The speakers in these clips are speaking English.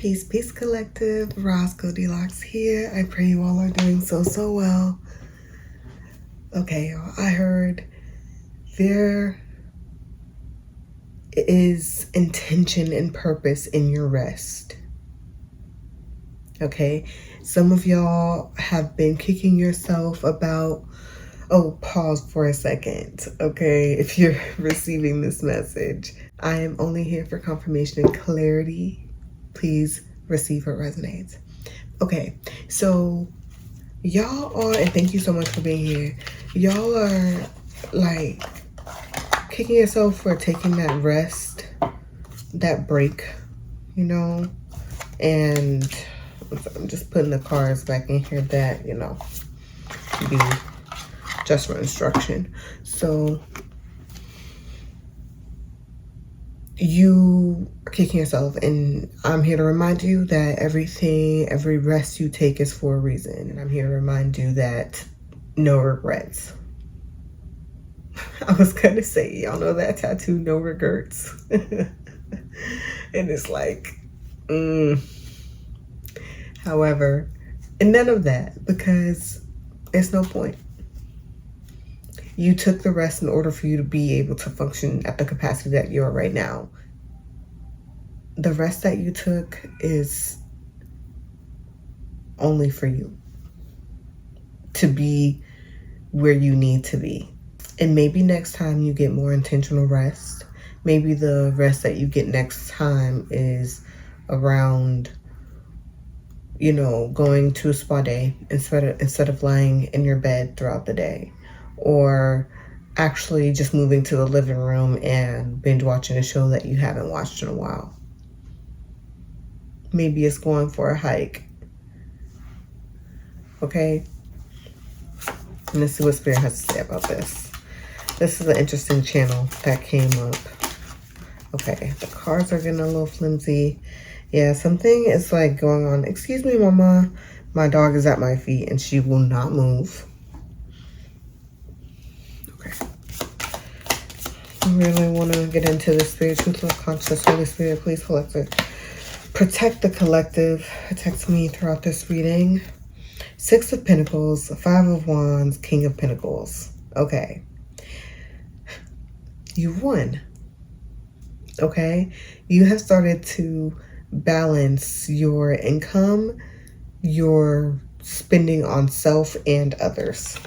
Peace, peace, collective. Roscoe Deluxe here. I pray you all are doing so well. Okay, y'all, I heard there is intention and purpose in your rest. Okay, some of y'all have been kicking yourself about, oh, pause for a second. Okay, if you're receiving this message, I am only here for confirmation and clarity. Please receive what resonates. Okay, so y'all are, and thank you so much for being here. Y'all are like kicking yourself for taking that rest, that break, you know, and I'm just putting the cards back in here that, you know, be just for instruction. So you are kicking yourself, and I'm here to remind you that every rest you take is for a reason. And I'm here to remind you that no regrets. I was gonna say, y'all know that tattoo, no regrets. And it's like, however, and none of that, because it's no point. You took the rest in order for you to be able to function at the capacity that you're right now. The rest that you took is only for you to be where you need to be. And maybe next time you get more intentional rest. Maybe the rest that you get next time is around, you know, going to a spa day instead of lying in your bed throughout the day. Or actually just moving to the living room and binge watching a show that you haven't watched in a while. Maybe it's going for a hike. Okay? And let's see what Spirit has to say about this. This is an interesting channel that came up. Okay, the cards are getting a little flimsy. Yeah, something is like going on. Excuse me, Mama. My dog is at my feet and she will not move. I really want to get into the spirit, truth, love, conscious, Holy Spirit, please protect the collective, protect me throughout this reading. 6 of Pentacles, 5 of Wands, King of Pentacles. Okay. You won. Okay. You have started to balance your income, your spending on self and others.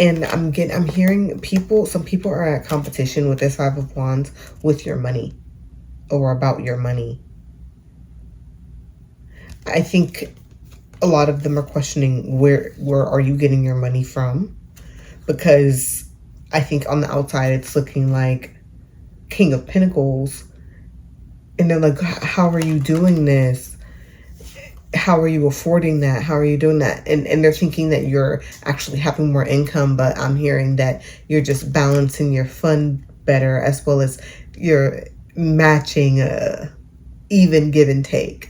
And I'm hearing some people are at competition with this 5 of Wands with your money or about your money. I think a lot of them are questioning where are you getting your money from? Because I think on the outside it's looking like King of Pentacles. And they're like, how are you doing this? How are you affording that? How are you doing that? And they're thinking that you're actually having more income, but I'm hearing that you're just balancing your fund better, as well as you're matching even give and take.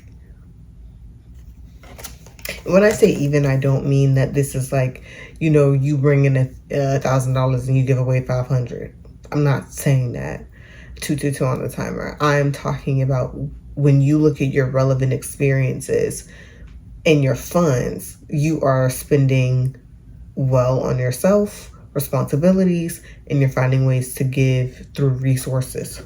When I say even, I don't mean that this is like, you know, you bring in $1,000 and you give away 500. I'm not saying that. 222 on the timer. I'm talking about when you look at your relevant experiences and your funds, you are spending well on yourself, responsibilities, and you're finding ways to give through resources.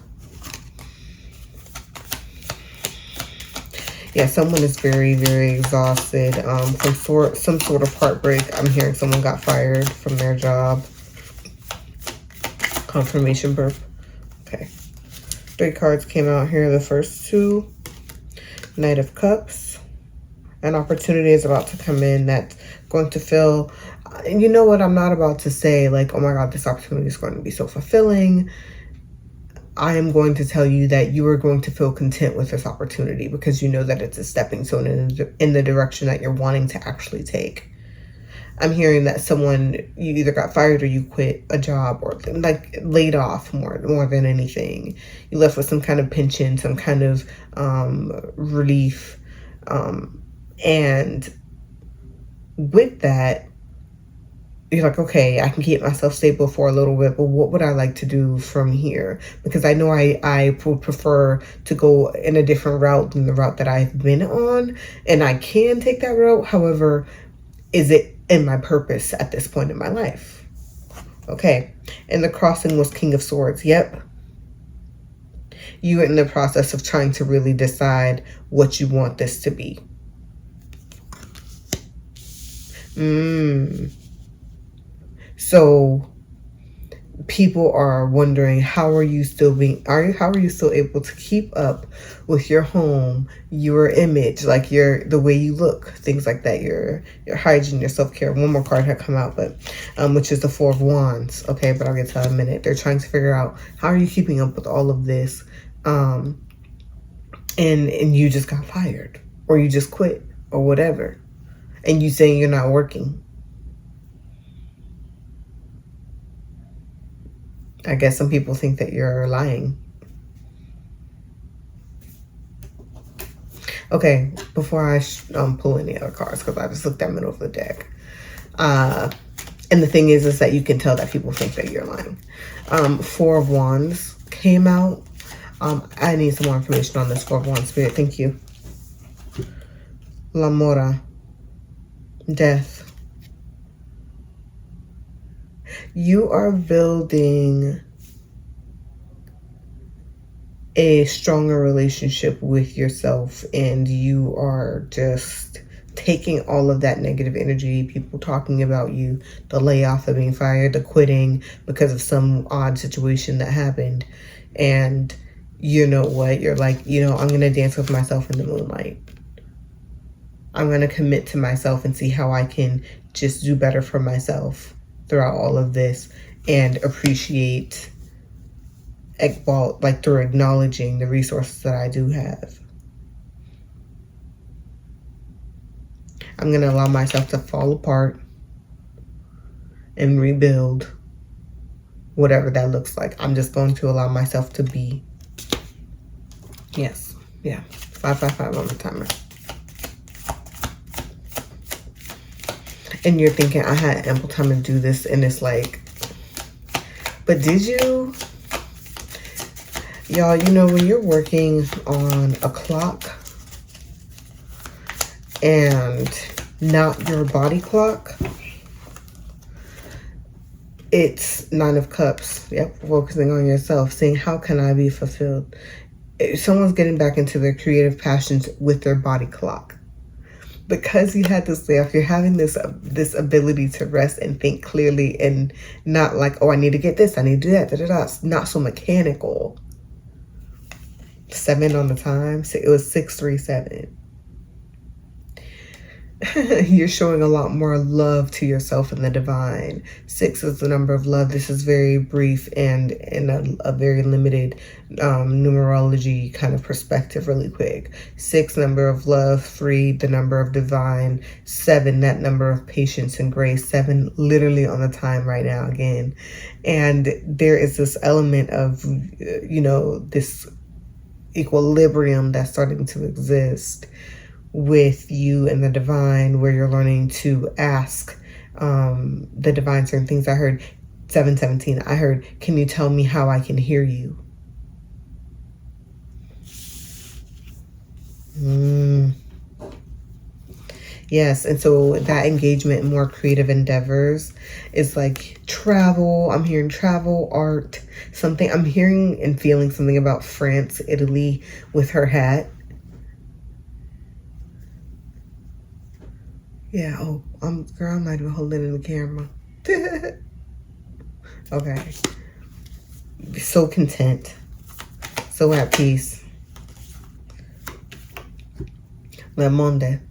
Yeah, someone is very, very exhausted from some sort of heartbreak. I'm hearing someone got fired from their job. Confirmation birth. Okay. 3 cards came out here. The first 2. Knight of Cups. An opportunity is about to come in that's going to feel, and you know what, I'm not about to say like, oh my God, this opportunity is going to be so fulfilling. I am going to tell you that you are going to feel content with this opportunity because you know that it's a stepping stone in the direction that you're wanting to actually take. I'm hearing that you either got fired or you quit a job or like laid off more than anything. You left with some kind of pension, some kind of relief. And with that, you're like, okay, I can keep myself stable for a little bit, but what would I like to do from here? Because I know I would prefer to go in a different route than the route that I've been on, and I can take that route. However, is it in my purpose at this point in my life? Okay, and the crossing was King of Swords. Yep. You're in the process of trying to really decide what you want this to be. So people are wondering, how are you still able to keep up with your home, your image, like the way you look, things like that, your hygiene, your self-care. One more card had come out, but which is the Four of Wands. Okay, but I'll get to that in a minute. They're trying to figure out, how are you keeping up with all of this, and you just got fired, or you just quit, or whatever, and you saying you're not working. I guess some people think that you're lying. Okay, before I pull any other cards, because I just looked at the middle of the deck. And the thing is that you can tell that people think that you're lying. Four of Wands came out. I need some more information on this Four of Wands, Spirit. Thank you. La Mora. Death. You are building a stronger relationship with yourself, and you are just taking all of that negative energy, people talking about you, the layoff, the being fired, the quitting because of some odd situation that happened. And you know what? You're like, I'm going to dance with myself in the moonlight. I'm going to commit to myself and see how I can just do better for myself throughout all of this, and appreciate, like, through acknowledging the resources that I do have. I'm going to allow myself to fall apart and rebuild, whatever that looks like. I'm just going to allow myself to be. Yes. Yeah. 555 on the timer. And you're thinking, I had ample time to do this, and it's like, but did you? Y'all, when you're working on a clock and not your body clock, it's Nine of Cups. Yep, focusing on yourself, saying, how can I be fulfilled? Someone's getting back into their creative passions with their body clock. Because you had this layoff, you're having this ability to rest and think clearly, and not like, oh, I need to get this, I need to do that, not so mechanical. 7 on the time. So it was 637. You're showing a lot more love to yourself and the divine. 6 is the number of love. This is very brief and in a very limited numerology kind of perspective, really quick. 6, number of love. 3, the number of divine. 7, that number of patience and grace. 7, literally on the time right now again. And there is this element of, this equilibrium that's starting to exist with you and the divine, where you're learning to ask the divine certain things. I heard 717. I heard, can you tell me how I can hear you? Yes, and so that engagement in more creative endeavors is like travel. I'm hearing travel, art, something. I'm hearing and feeling something about France, Italy with her hat. Yeah, girl, I'm not even holding in the camera. Okay. So content. So at peace. Le monde.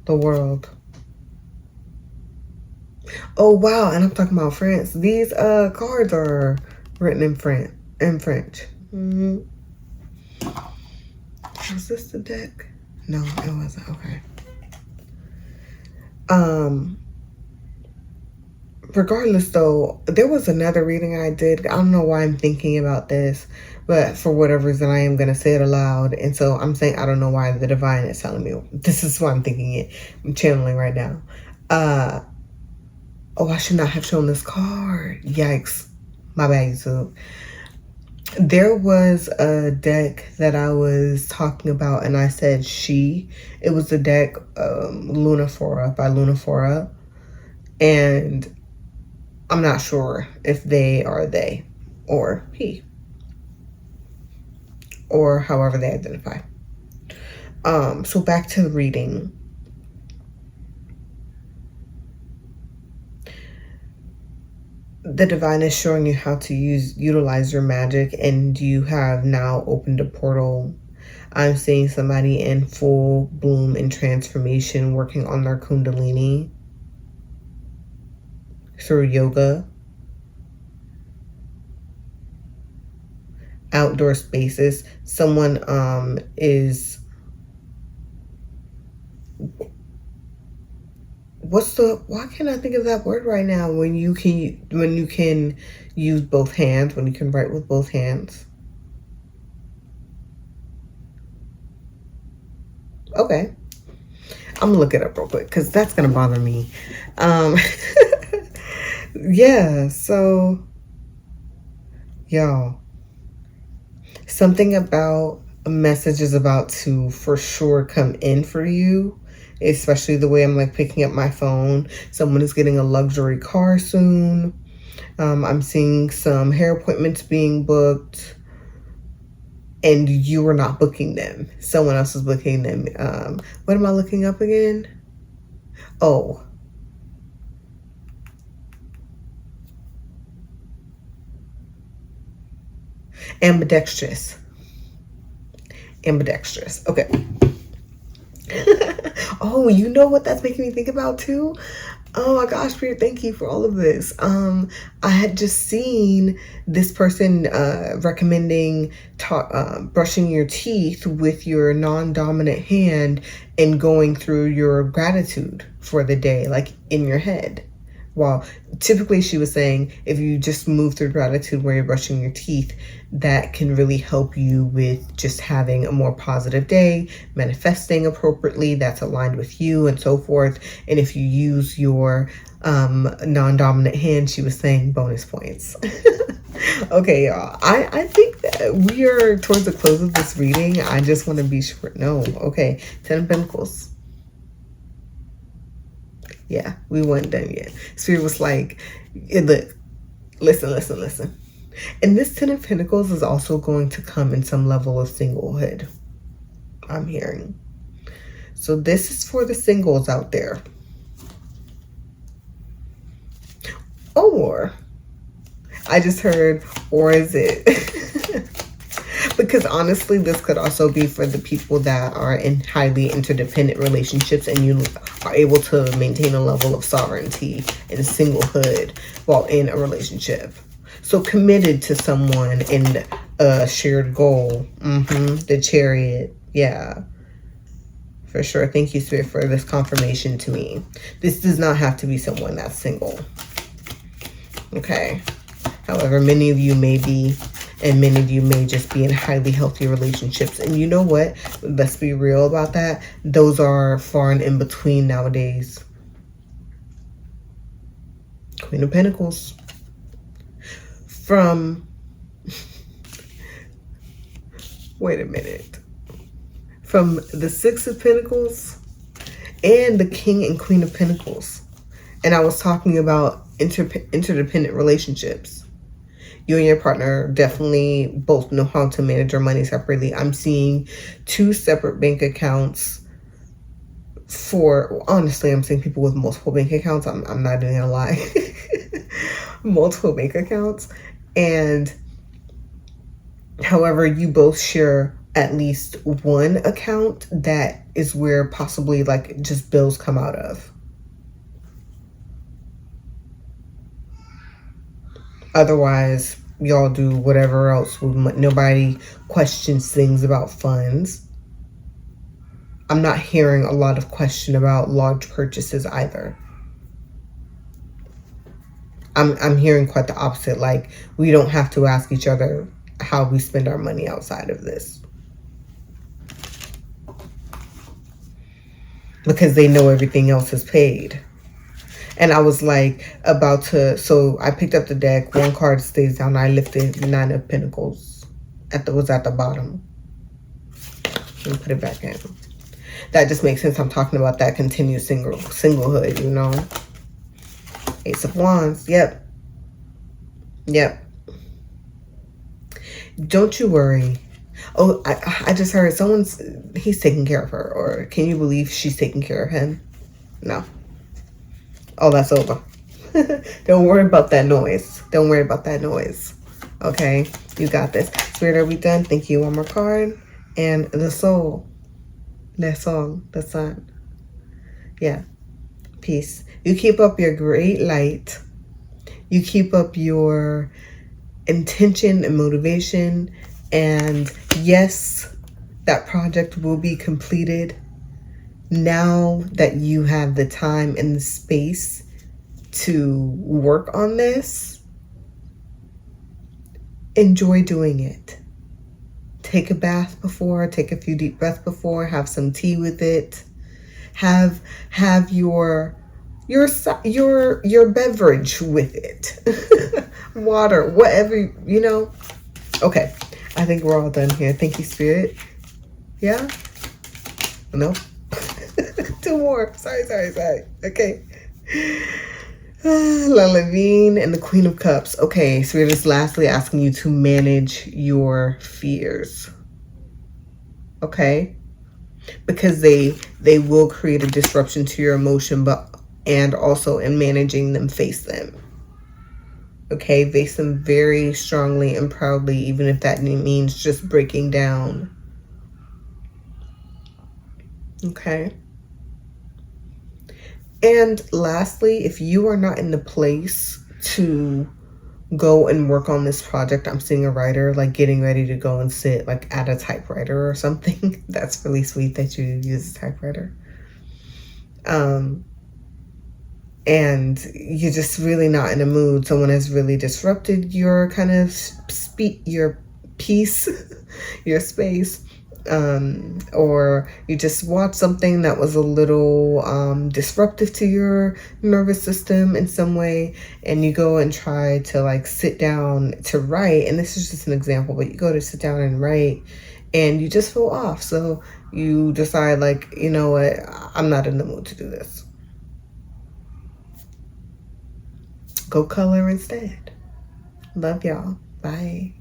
The world. Oh, wow. And I'm talking about France. These cards are written in French. Was this the deck? No, it wasn't. Okay. Regardless though, there was another reading I did. I don't know why I'm thinking about this, but for whatever reason I am going to say it aloud. And so I'm saying, I don't know why the divine is telling me. This is why I'm thinking it. I'm channeling right now. Oh, I should not have shown this card. Yikes. My bad, YouTube. There was a deck that I was talking about, and I said she. It was the deck Lunafora by Lunafora. And I'm not sure if they are they or he. Or however they identify. So back to the reading. The divine is showing you how to utilize your magic, and you have now opened a portal. I'm seeing somebody in full bloom and transformation working on their kundalini through yoga, outdoor spaces. Someone is why can't I think of that word right now? When you can use both hands, when you can write with both hands. Okay. I'm gonna look it up real quick because that's gonna bother me. Yeah, so y'all, something about a message is about to for sure come in for you, especially the way I'm like picking up my phone. Someone is getting a luxury car soon. I'm seeing some hair appointments being booked, and you are not booking them. Someone else is booking them. What am I looking up again? Oh. Ambidextrous. Okay. Oh, you know what that's making me think about too? Oh my gosh, Spirit, thank you for all of this. I had just seen this person recommending brushing your teeth with your non-dominant hand and going through your gratitude for the day, like in your head. Well, typically she was saying if you just move through gratitude where you're brushing your teeth, that can really help you with just having a more positive day, manifesting appropriately, that's aligned with you and so forth. And if you use your non-dominant hand, she was saying bonus points. Okay, y'all. I think that we are towards the close of this reading. I just want to be sure. No, okay. Ten of Pentacles. Yeah, we weren't done yet. Spirit was like, look, listen. And this Ten of Pentacles is also going to come in some level of singlehood, I'm hearing. So this is for the singles out there. Or, I just heard, or is it? Because honestly, this could also be for the people that are in highly interdependent relationships and you are able to maintain a level of sovereignty and singlehood while in a relationship. So committed to someone in a shared goal. The Chariot. Yeah, for sure. Thank you, Spirit, for this confirmation to me. This does not have to be someone that's single. Okay. However, many of you may be, and many of you may just be in highly healthy relationships. And you know what? Let's be real about that. Those are far and in between nowadays. Queen of Pentacles. From, wait a minute. From the Six of Pentacles and the King and Queen of Pentacles. And I was talking about interdependent relationships. You and your partner definitely both know how to manage your money separately. I'm seeing 2 separate bank accounts for, honestly, I'm seeing people with multiple bank accounts. I'm not even gonna lie. Multiple bank accounts. And however, you both share at least one account that is where possibly like just bills come out of. Otherwise, y'all do whatever else. Nobody questions things about funds. I'm not hearing a lot of question about large purchases either. I'm hearing quite the opposite. Like, we don't have to ask each other how we spend our money outside of this. Because they know everything else is paid. And I was like about to, so I picked up the deck, one card stays down, I lifted Nine of Pentacles was at the bottom and put it back in. That just makes sense. I'm talking about that continued singlehood, you know. Ace of Wands. Yep. Don't you worry. Oh, I just heard he's taking care of her. Or can you believe she's taking care of him? No. Oh, that's over. Don't worry about that noise. Don't worry about that noise. Okay? You got this. Spirit, are we done? Thank you. One more card. And the soul. That song. The sun. Yeah. Peace. You keep up your great light. You keep up your intention and motivation. And yes, that project will be completed. Now that you have the time and the space to work on this, enjoy doing it. Take a bath before, take a few deep breaths before, have some tea with it. Have your beverage with it. Water, whatever, you know. Okay, I think we're all done here. Thank you, Spirit. Yeah? Nope. Two more. Sorry. Okay. La Levine and the Queen of Cups. Okay, so we're just lastly asking you to manage your fears. Okay? Because they will create a disruption to your emotion, and also in managing them, face them. Okay? Face them very strongly and proudly, even if that means just breaking down. Okay? And lastly, if you are not in the place to go and work on this project, I'm seeing a writer like getting ready to go and sit like at a typewriter or something. That's really sweet that you use a typewriter. And you're just really not in a mood. Someone has really disrupted your kind of your peace, your space. Or you just watched something that was a little disruptive to your nervous system in some way, and you go and try to like sit down to write, and this is just an example, but you go to sit down and write and you just feel off, so you decide like, you know what, I'm not in the mood to do this. Go color instead. Love y'all. Bye.